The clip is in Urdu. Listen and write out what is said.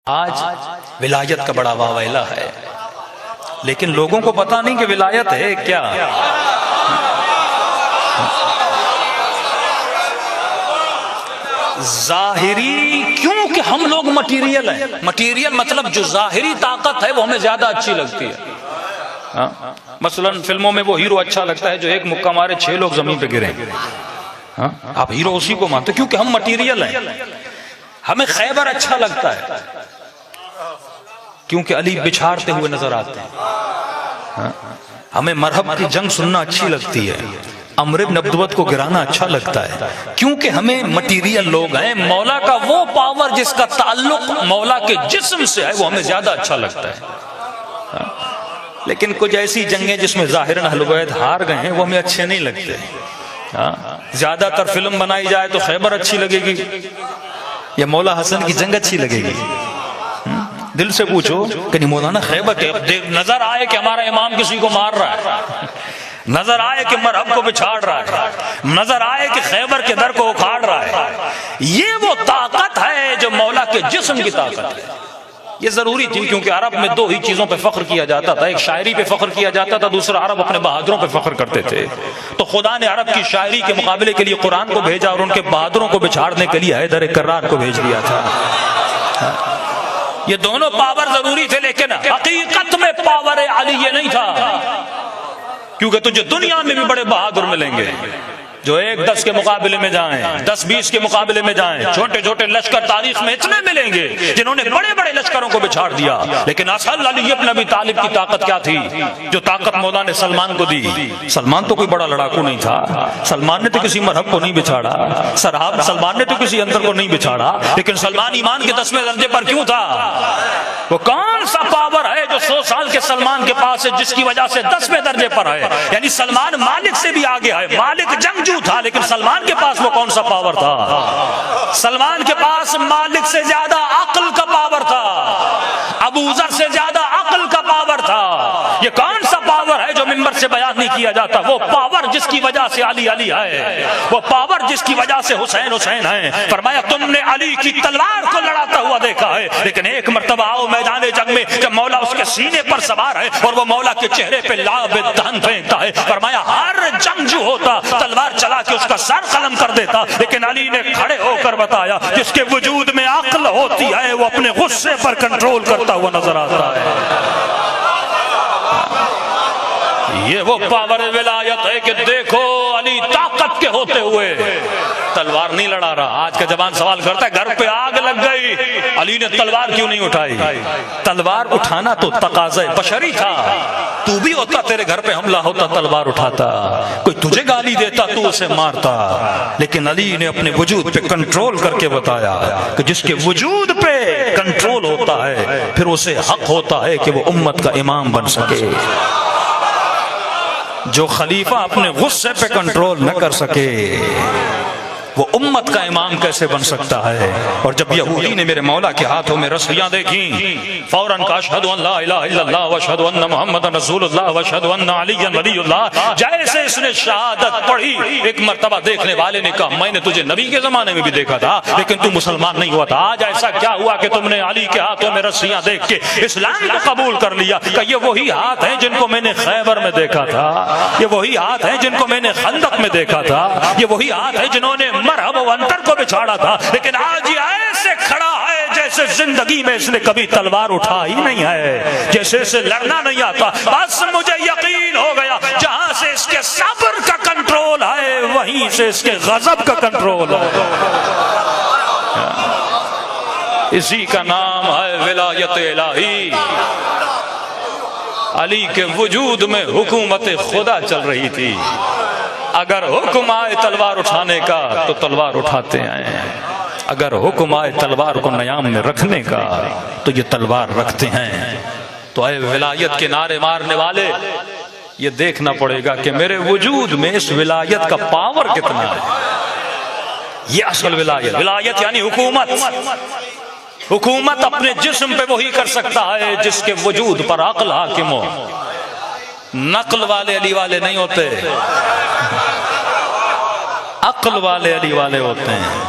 آج ولایت کا بڑا واویلا ہے، لیکن لوگوں کو پتا نہیں کہ ولایت ہے کیا۔ ظاہری، کیونکہ ہم لوگ مٹیریل ہیں، مٹیریل مطلب جو ظاہری طاقت ہے وہ ہمیں زیادہ اچھی لگتی ہے۔ مثلا فلموں میں وہ ہیرو اچھا لگتا ہے جو ایک مکہ مارے 6 لوگ زمین پہ گریں، آپ ہیرو اسی کو مانتے کیونکہ ہم مٹیریل ہیں۔ ہمیں خیبر اچھا لگتا ہے کیونکہ علی بچھاڑتے ہوئے نظر آتے ہیں۔ ہمیں مرحب کی جنگ سننا اچھی لگتی ہے، عمرو بن عبدوت کو گرانا اچھا لگتا ہے کیونکہ ہمیں مٹیریل لوگ ہیں۔ مولا کا وہ پاور جس کا تعلق مولا کے جسم سے ہے وہ ہمیں زیادہ اچھا لگتا ہے۔ لیکن کچھ ایسی جنگیں جس میں ظاہراً اہل بیت ہار گئے ہیں وہ ہمیں اچھے نہیں لگتے۔ زیادہ تر فلم بنائی جائے تو خیبر اچھی لگے گی یا مولا حسن کی جنگ اچھی لگے گی؟ دل سے پوچھو کہ نہیں مولانا خیبر کے نظر آئے کہ ہمارا امام کسی کو مار رہا ہے، نظر آئے کہ مرحب کو بچھاڑ رہا ہے، نظر آئے کہ خیبر کے در کو اکھاڑ رہا ہے، یہ وہ طاقت ہے جو مولا کے جسم کی طاقت ہے۔ یہ ضروری تھی کیونکہ عرب میں 2 ہی چیزوں پہ فخر کیا جاتا تھا، ایک شاعری پہ فخر کیا جاتا تھا، دوسرا عرب اپنے بہادروں پہ فخر کرتے تھے۔ تو خدا نے عرب کی شاعری کے مقابلے کے لیے قرآن کو بھیجا اور ان کے بہادروں کو بچھاڑنے کے لیے حیدر کرار کو بھیج دیا تھا۔ یہ دونوں پاور ضروری تھے، لیکن حقیقت میں پاور علی یہ نہیں تھا، کیونکہ تجھے دنیا میں بھی بڑے بہادر ملیں گے جو 1-10 کے مقابلے میں جائیں، 10-20 کے مقابلے میں جائیں، چھوٹے چھوٹے لشکر تاریخ میں اتنے ملیں گے جنہوں نے بڑے بڑے لشکروں کو بچھاڑ دیا۔ لیکن اصل علی ابن ابی طالب کی طاقت کیا تھی جو طاقت مولا نے سلمان کو دی؟ سلمان تو کوئی بڑا لڑاکو نہیں تھا، سلمان نے تو کسی مرحب کو نہیں بچھاڑا، سلمان نے تو کسی اندر کو نہیں بچھاڑا، لیکن سلمان ایمان کے 10ویں درجے پر کیوں تھا؟ وہ کون سا پاور ہے جو 100 سال کے سلمان کے پاس ہے جس کی وجہ سے 10ویں درجے پر ہے؟ یعنی سلمان مالک سے بھی آگے ہے، مالک جنگجو تھا لیکن سلمان کے پاس وہ کون سا پاور تھا؟ سلمان کے پاس مالک سے زیادہ عقل کا پاور تھا، ابو ذر سے زیادہ عقل کا پاور تھا۔ یہ کون سا پاور ہے جو منبر سے بیان نہیں کیا جاتا؟ وہ پاور جس کی وجہ سے علی علی ہے، وہ پاور جس کی وجہ سے حسین حسین ہے۔ فرمایا تم نے علی کی تلوار کو لڑاتا ہوا دیکھا ہے، لیکن ایک مرتبہ آؤ میدان جنگ میں جب مولا اس کے سینے پر سوار ہے اور وہ مولا کے چہرے پہ لعاب دہن پھینکتا ہے، فرمایا ہر جنگ جو ہوتا تلوار چلا کے اس کا سر قلم کر دیتا، لیکن علی نے کھڑے ہو کر بتایا جس کے وجود میں عقل ہوتی ہے وہ اپنے غصے پر کنٹرول کرتا ہوا نظر آتا ہے۔ یہ وہ پاور ولایت ہے کہ دیکھو علی طاقت کے ہوتے ہوئے تلوار نہیں لڑا رہا۔ آج کا جوان سوال کرتا ہے گھر پہ آگ لگ گئی، علی نے تلوار کیوں نہیں اٹھائی؟ تلوار اٹھانا تو تقاضا بشری تھا، تو بھی ہوتا تیرے گھر پہ حملہ ہوتا تلوار اٹھاتا، کوئی تجھے گالی دیتا تو اسے مارتا، لیکن علی نے اپنے وجود پہ کنٹرول کر کے بتایا کہ جس کے وجود پہ کنٹرول ہوتا ہے پھر اسے حق ہوتا ہے کہ وہ امت کا امام بن سکے۔ جو خلیفہ اپنے غصے پہ کنٹرول نہ کر سکے وہ امت کا امام کیسے بن سکتا ہے؟ اور جب یہودی نے میرے مولا کے ہاتھوں میں رسیاں دیکھیں فوراً کہا اشہد ان لا الہ الا اللہ واشہد ان محمد رسول اللہ واشہد ان علی ولی اللہ۔ جیسے اس نے شہادت پڑھی ایک مرتبہ دیکھنے والے نے کہا میں نے تجھے نبی کے زمانے میں بھی دیکھا تھا لیکن تو مسلمان نہیں ہوا تھا، آج ایسا کیا ہوا کہ تم نے علی کے ہاتھوں میں رسیاں دیکھ کے اسلام کو قبول کر لیا؟ کہ یہ وہی ہاتھ ہیں جن کو میں نے خیبر میں دیکھا تھا، یہ وہی ہاتھ ہیں جن کو میں نے خندق میں دیکھا تھا، یہ وہی ہاتھ ہیں جنہوں نے مرحب و انتر کو بچھاڑا تھا، لیکن آج یہ ایسے کھڑا ہے جیسے زندگی میں اس نے کبھی تلوار اٹھا ہی نہیں ہے، جیسے اسے لڑنا نہیں آتا۔ بس مجھے یقین ہو گیا جہاں سے اس کے صبر کا کنٹرول ہے وہیں سے اس کے غضب کا کنٹرول ہے۔ اسی کا نام ہے ولایت الہی۔ علی کے وجود میں حکومت خدا چل رہی تھی، اگر حکم آئے تلوار اٹھانے کا تو تلوار اٹھاتے ہیں، اگر حکم آئے تلوار کو نیام میں رکھنے کا تو یہ تلوار رکھتے ہیں۔ تو اے ولایت کے نعرے مارنے والے یہ دیکھنا پڑے گا کہ میرے وجود میں اس ولایت کا پاور کتنا ہے۔ یہ اصل ولایت، ولایت یعنی حکومت۔ حکومت اپنے جسم پہ وہی کر سکتا ہے جس کے وجود پر عقل حاکم ہو، نقل والے علی والے نہیں ہوتے، عقل والے علی والے ہوتے ہیں۔